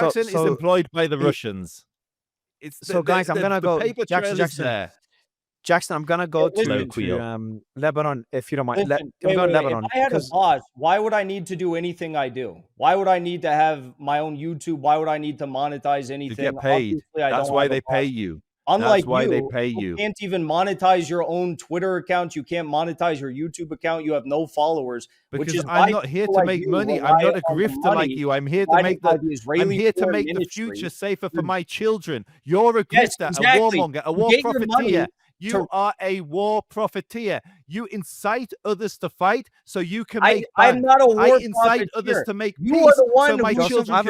Jackson is employed by the Russians. Guys, I'm gonna go. Paper trail is there. Jackson, I'm gonna go to Lebanon, if you don't mind. Lebanon. If I had a boss, why would I need to do anything I do? Why would I need to have my own YouTube? Why would I need to monetize anything? To get paid. That's why they pay you. Unlike they pay you. You can't even monetize your own Twitter account. You can't monetize your YouTube account. You have no followers. Because I'm not here to make money. I'm not a grifter like you. I'm here to make the future safer for my children. You're a grifter, a warmonger, a war profiteer. You are a war profiteer. You incite others to fight so you can make I'm not a war I incite others to make peace. You are the one so my children I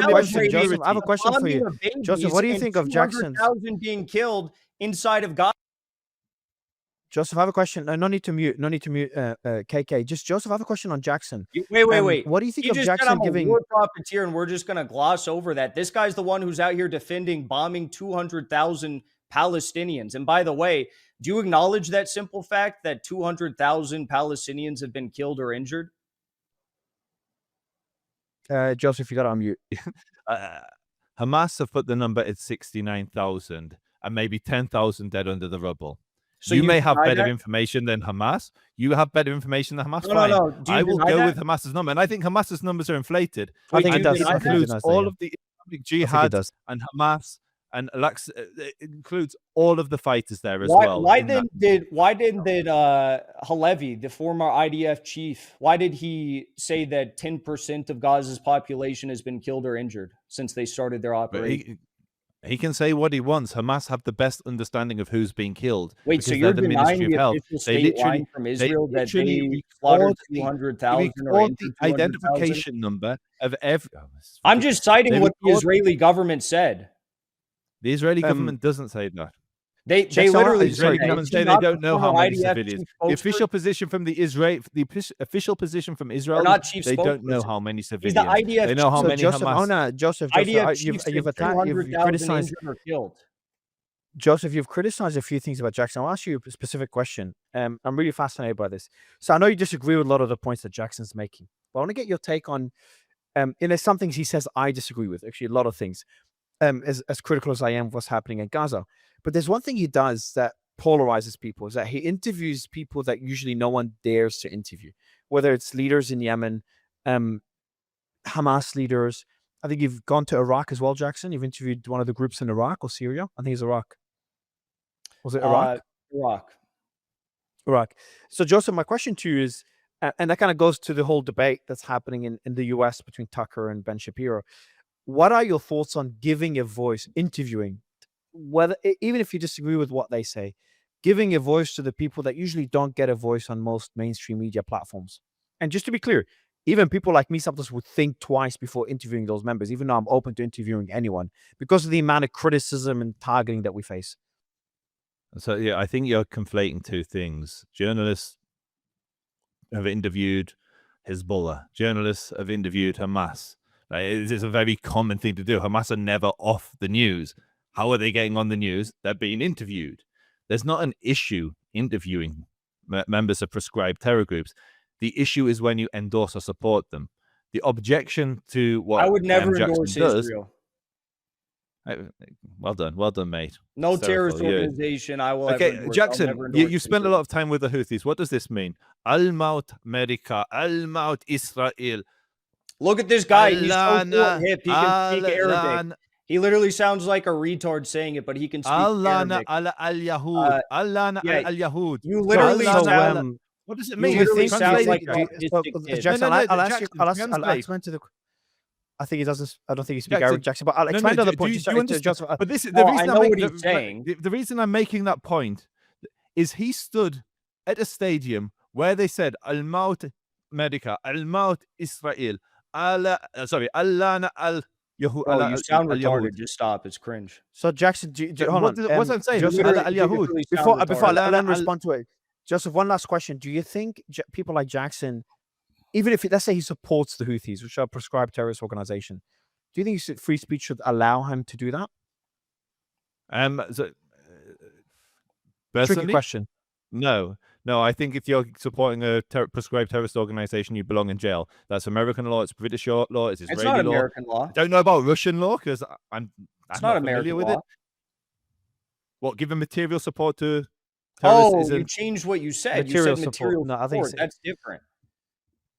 have a question for you. Joseph, what do you think of Jackson? 200,000 being killed inside of Gaza. Joseph, I have a question. No need to mute. No need to mute. KK. Just Joseph, I have a question on Jackson. Wait. What do you think of Jackson giving? War profiteer, and we're just gonna gloss over that. This guy's the one who's out here defending bombing 200,000 Palestinians. And by the way, do you acknowledge that simple fact that 200,000 Palestinians have been killed or injured? Joseph, you got to unmute. Hamas have put the number at 69,000 and maybe 10,000 dead under the rubble. So you may have better information than Hamas. You have better information than Hamas. No. I will go with Hamas's number. And I think Hamas's numbers are inflated. I think it does. It includes all of the Islamic Jihad and Hamas. And it includes all of the fighters there as well. Why didn't Halevi, the former IDF chief, why did he say that 10% of Gaza's population has been killed or injured since they started their operation? He can say what he wants. Hamas have the best understanding of who's being killed. Wait, so you're denying the official state line from Israel that they slaughtered 200,000 or the identification number of every... I'm just citing what the Israeli government said. The Israeli government doesn't say that. They literally say they don't know how many civilians. The official position from Israel, they don't know how many civilians. The IDF they know how many Hamas. Joseph, you've criticized a few things about Jackson. I'll ask you a specific question. I'm really fascinated by this. So I know you disagree with a lot of the points that Jackson's making, but I want to get your take on. There's some things he says I disagree with. Actually, a lot of things. As critical as I am of what's happening in Gaza. But there's one thing he does that polarizes people, is that he interviews people that usually no one dares to interview, whether it's leaders in Yemen, Hamas leaders. I think you've gone to Iraq as well, Jackson. You've interviewed one of the groups in Iraq or Syria. I think it's Iraq. Was it Iraq? Iraq. So, Joseph, my question to you is, and that kind of goes to the whole debate that's happening in the US between Tucker and Ben Shapiro. What are your thoughts on giving a voice, interviewing, whether even if you disagree with what they say, giving a voice to the people that usually don't get a voice on most mainstream media platforms? And just to be clear, even people like me sometimes would think twice before interviewing those members, even though I'm open to interviewing anyone, because of the amount of criticism and targeting that we face. So, yeah, I think you're conflating two things. Journalists have interviewed Hezbollah. Journalists have interviewed Hamas. It's a very common thing to do. Hamas are never off the news. How are they getting on the news? They're being interviewed. There's not an issue interviewing members of prescribed terror groups. The issue is when you endorse or support them. The objection to what I would never endorse Israel. Well done, mate. No terrorist organization. I will. Okay, Jackson, you've spent a lot of time with the Houthis. What does this mean? Al-Maut America, Al-Maut Israel. Look at this guy. He's so short hip. He can speak Arabic. He literally sounds like a retard saying it, but he can speak Arabic. Al-Yahud. Al-Yahud. You literally sound... What does it mean? You literally sound like Jackson, I'll explain to the... I think he doesn't. I don't think he speaks Arabic, Jackson. But I'll explain to the point. But this, the reason I know what he's saying. The reason I'm making that point is he stood at a stadium where they said Al-Maut America, Al-Maut Israel. Allah, sorry, Allah, Al Yahud. Oh, you sound retarded. Just stop. It's cringe. So Jackson, hold on. What's I'm saying? Before I respond to it, Joseph, one last question. Do you think people like Jackson, even if let's say he supports the Houthis, which are a prescribed terrorist organization, do you think free speech should allow him to do that? Personally, tricky question. No, No, I think if you're supporting a prescribed terrorist organization, you belong in jail. That's American law. It's British law. It's It's Israeli not law. American law. I don't know about Russian law because I'm It's not not familiar American with law. it. What, giving material support to terrorists Oh, isn't? you changed what you said. You Material said support. material No, I think support. That's different.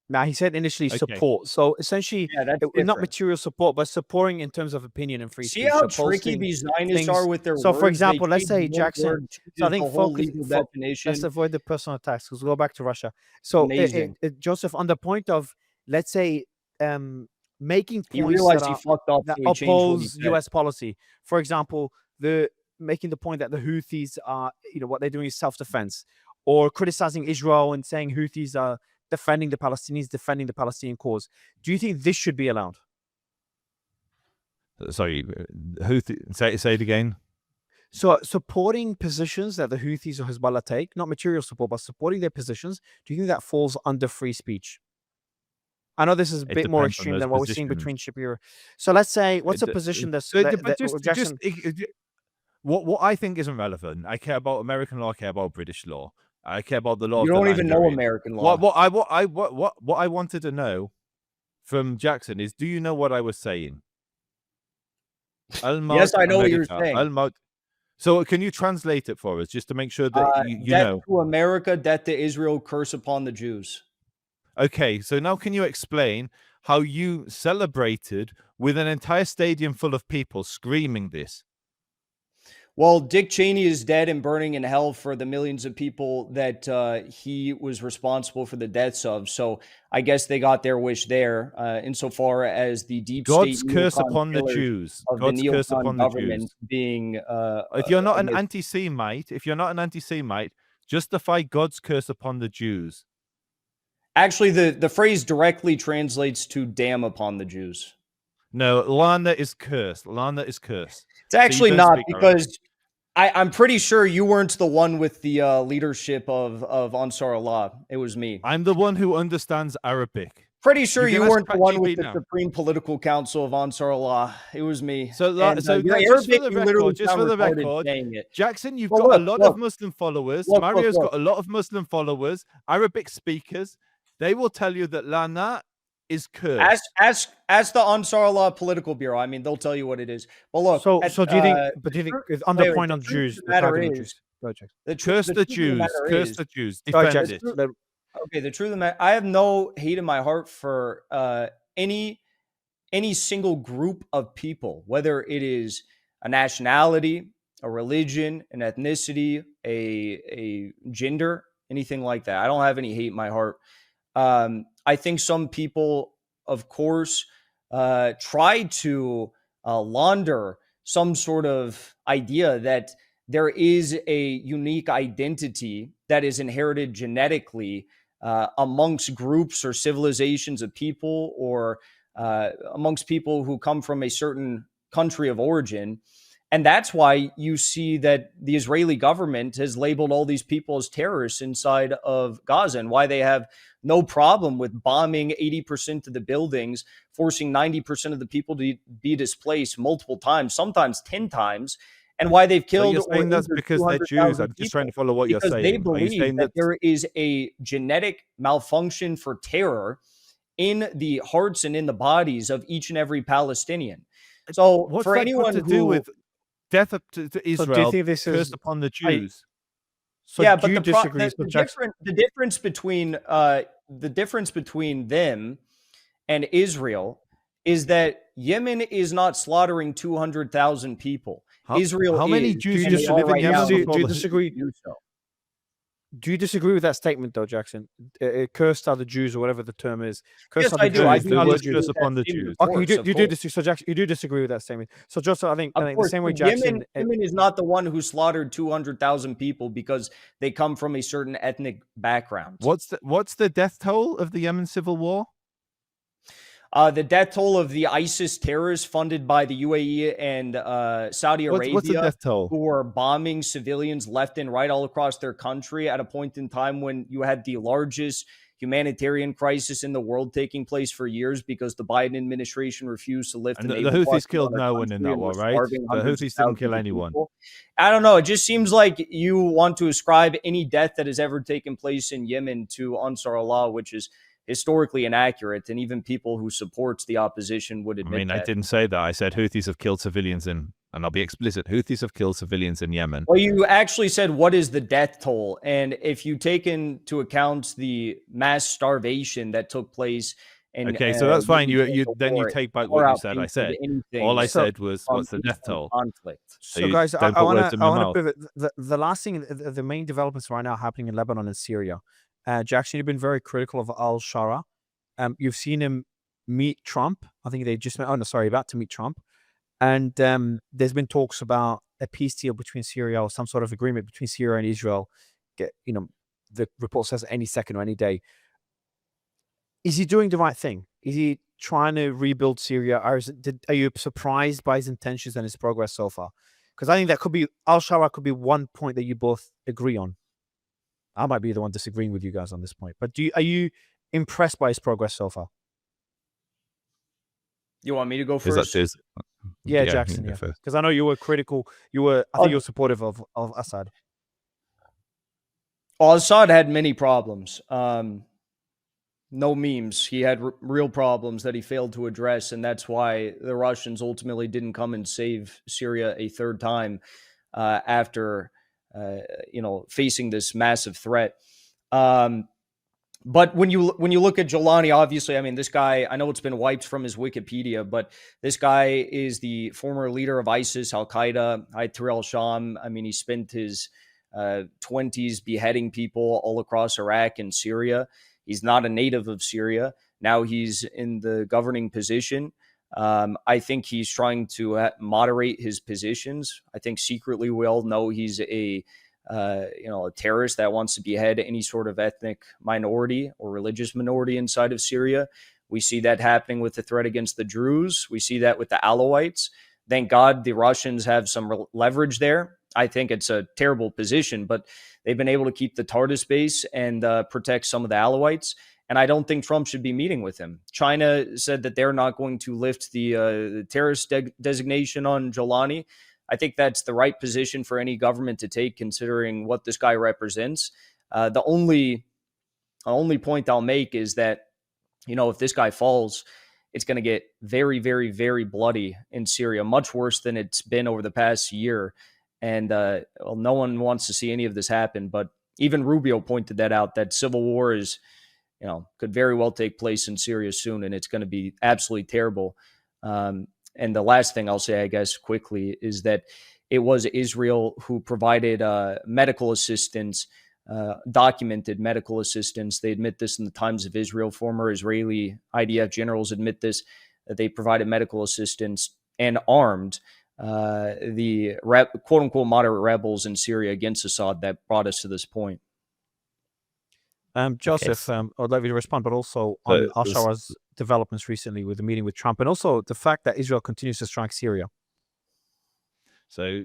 Now he said initially Okay. support. So essentially, Yeah, that's not different. material support, but supporting in terms of opinion and free See speech. how So tricky posting these Zionists things. are with their So, words? for example, They let's change say one Jackson. word, So I changes think the whole focus. legal Let's definition. avoid the personal attacks. Let's go back to Russia. So, Amazing. Joseph, on the point of, let's say, making You points realize that he are fucked up, that so he changed what he oppose said. U.S. policy. For example, making the point that the Houthis are, what they're doing is self-defense, or criticizing Israel and saying Houthis are defending the Palestinians, defending the Palestinian cause. Do you think this should be allowed? Sorry, say it again. So supporting positions that the Houthis or Hezbollah take, not material support, but supporting their positions, do you think that falls under free speech? I know this is a It bit more depends on extreme those than what we're seeing positions. between Shapiro. So let's say, what's a It- position that's So, that, but that Jackson? what I think isn't relevant. I care about American law. I care about British law. I care about the law You of the don't land even you're know in. American law. What I wanted to know from Jackson is, do you know what I was saying? Yes, I know what you're saying. So can you translate it for us, just to make sure that you death know? to America, death to Israel, curse upon the Jews. Okay, so now can you explain how you celebrated with an entire stadium full of people screaming this? Well, Dick Cheney is dead and burning in hell for the millions of people that he was responsible for the deaths of. So I guess they got their wish there, insofar as the deep God's state curse neocon upon the killers Jews. of God's the curse neocon upon the government Jews. being. If you're not I an guess- anti-Semite, justify God's curse upon the Jews. Actually, the phrase directly translates to damn upon the Jews. No, Lana is cursed. Lana is cursed. It's actually don't not, speak Arabic. because I'm pretty sure you weren't the one with the leadership of Ansar Allah. It was me. I'm the one who understands Arabic. Pretty sure you can ask weren't the one with ChatGPT the now. Supreme Political Council of Ansar Allah. It was me. So, And, so your just for Arabic, the you literally record, sound retarded saying it. Jackson, you've Well, got a look, lot of Muslim followers. Look, Mario's look. got a lot of Muslim followers, Arabic speakers. They will tell you that Lana is cursed. Ask the Ansar Allah Political Bureau. I mean, they'll tell you what it is. But look, So do you think? But do you think on the wait, point the on truth of Jews, the the matter targeting is- Jews? Go, Jackson. Curse the Jews. Curse the Jews. Defend it. Okay, the truth of the matter, I have no hate in my heart for any single group of people, whether it is a nationality, a religion, an ethnicity, a gender, anything like that. I don't have any hate in my heart. I think some people, of course, try to launder some sort of idea that there is a unique identity that is inherited genetically amongst groups or civilizations of people, or amongst people who come from a certain country of origin. And that's why you see that the Israeli government has labeled all these people as terrorists inside of Gaza, and why they have no problem with bombing 80% of the buildings, forcing 90% of the people to be displaced multiple times, sometimes 10 times, and why they've killed. So you're saying that's because they're Jews. I'm just trying to follow what you're saying. They believe that there is a genetic malfunction for terror in the hearts and in the bodies of each and every Palestinian. So what's for that anyone got to do with death to Israel, So do you think this cursed is upon the Jews? So yeah, do but you disagree? the difference between them and Israel is that Yemen is not slaughtering 200,000 people. Israel. How many is, Jews and used they to are live in right now. Yemen? Do before you the- disagree? Do you disagree with that statement, though, Jackson? Cursed are the Jews, or whatever the term is. Cursed Yes, are the I do. Jews. I Jews, do the word disagree curse with upon that the statement, Jews. of Okay, you course, do of course. disagree. So Jackson, you do disagree with that statement. So Joseph, I think Of the course, same way but Jackson. Yemen is not the one who slaughtered 200,000 people because they come from a certain ethnic background. What's the death toll of the Yemen civil war? The death toll of the ISIS terrorists funded by the UAE and Saudi Arabia, What's the death toll? who were bombing civilians left and right all across their country at a point in time when you had the largest humanitarian crisis in the world taking place for years because the Biden administration refused to lift And the the naval Houthis blockade killed on our no one in country that and were war, right? starving The hundreds of Houthis didn't thousands kill of anyone. people. I don't know. It just seems like you want to ascribe any death that has ever taken place in Yemen to Ansar Allah, which is historically inaccurate. And even people who support the opposition would admit I that. didn't say that. I said Houthis have killed civilians and I'll be explicit. Houthis have killed civilians in Yemen. Well, you actually said, what is the death toll? And if you take into account the mass starvation that took place in Okay, so that's fine. You war, take back far what you said. I outpaced said anything all I So- said was, from what's the death peaceful toll? conflict. So So, you guys, don't I put want words in my to mouth. pivot. The last thing, the main developments right now happening in Lebanon and Syria. Jackson, you've been very critical of al-Shara. You've seen him meet Trump. I think they just met. Oh no, sorry, about to meet Trump. And there's been talks about a peace deal between Syria or some sort of agreement between Syria and Israel. The report says any second or any day. Is he doing the right thing? Is he trying to rebuild Syria? Or are you surprised by his intentions and his progress so far? Because I think that could be al-Shara could be one point that you both agree on. I might be the one disagreeing with you guys on this point, but are you impressed by his progress so far? You want me to go Is that first? is Yeah, you Jackson. can go Yeah, first. because I know you were critical. I think you were supportive of Assad. Well, Assad had many problems. No memes. He had real problems that he failed to address, and that's why the Russians ultimately didn't come and save Syria a third time after facing this massive threat. But when you look at Jolani, obviously, I mean, this guy, I know it's been wiped from his Wikipedia, but this guy is the former leader of ISIS, Al Qaeda, Ayatollah al-Sham. I mean, he spent his 20s beheading people all across Iraq and Syria. He's not a native of Syria. Now he's in the governing position. I think he's trying to moderate his positions. I think secretly we all know he's a terrorist that wants to behead any sort of ethnic minority or religious minority inside of Syria. We see that happening with the threat against the Druze. We see that with the Alawites. Thank God the Russians have some leverage there. I think it's a terrible position, but they've been able to keep the Tartus base and protect some of the Alawites. And I don't think Trump should be meeting with him. China said that they're not going to lift the terrorist designation on Jolani. I think that's the right position for any government to take, considering what this guy represents. The only point I'll make is that, if this guy falls, it's going to get very, very, very bloody in Syria, much worse than it's been over the past year. And no one wants to see any of this happen. But even Rubio pointed that out, that civil war is, could very well take place in Syria soon, and it's going to be absolutely terrible. And the last thing I'll say, I guess, quickly, is that it was Israel who provided medical assistance, documented medical assistance. They admit this in the Times of Israel. Former Israeli IDF generals admit this, that they provided medical assistance and armed the quote-unquote moderate rebels in Syria against Assad that brought us to this point. Joseph, I'd like you to respond, but also on al-Shara's developments recently with the meeting with Trump, and also the fact that Israel continues to strike Syria. So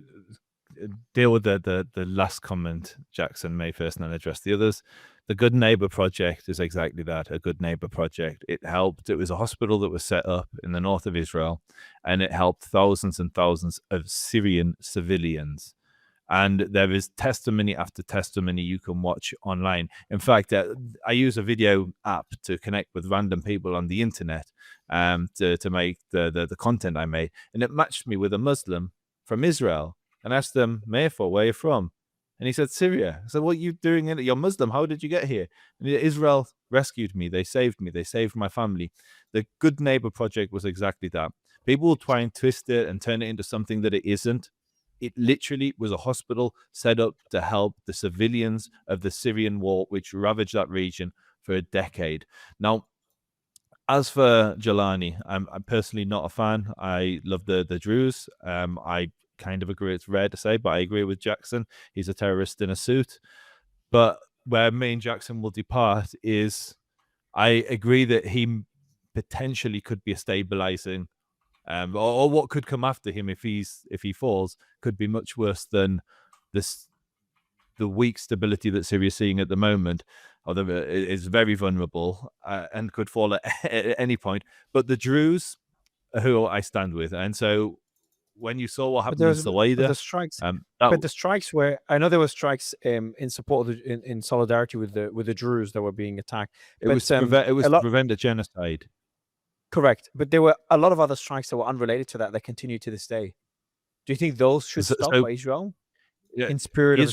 deal with the last comment Jackson made first and then address the others. The Good Neighbor Project is exactly that, a Good Neighbor Project. It was a hospital that was set up in the north of Israel, and it helped thousands and thousands of Syrian civilians. And there is testimony after testimony you can watch online. In fact, I use a video app to connect with random people on the internet to make the content I made. And it matched me with a Muslim from Israel and asked them, Mayfor, where are you from? And he said, Syria. I said, what are you doing? You're Muslim. How did you get here? And Israel rescued me. They saved me. They saved my family. The Good Neighbor Project was exactly that. People will try and twist it and turn it into something that it isn't. It literally was a hospital set up to help the civilians of the Syrian war, which ravaged that region for a decade. Now, as for Jolani, I'm personally not a fan. I love the Druze. I kind of agree, it's rare to say, but I agree with Jackson. He's a terrorist in a suit. But where me and Jackson will depart is I agree that he potentially could be a stabilizing or what could come after him if he falls could be much worse than the weak stability that Syria is seeing at the moment. is very vulnerable and could fall at any point. But the Druze, who I stand with, and so when you saw what But happened in there's but Salida, the strikes. that But the strikes were, I know there were strikes in support of in solidarity with the Druze that were being attacked. it was to prevent a genocide. Correct, but there were a lot of other strikes that were unrelated to that continue to this day. Do you think those should stop by Israel? Yeah, In spirit of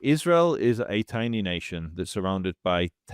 Israel is a tiny nation that's surrounded by 10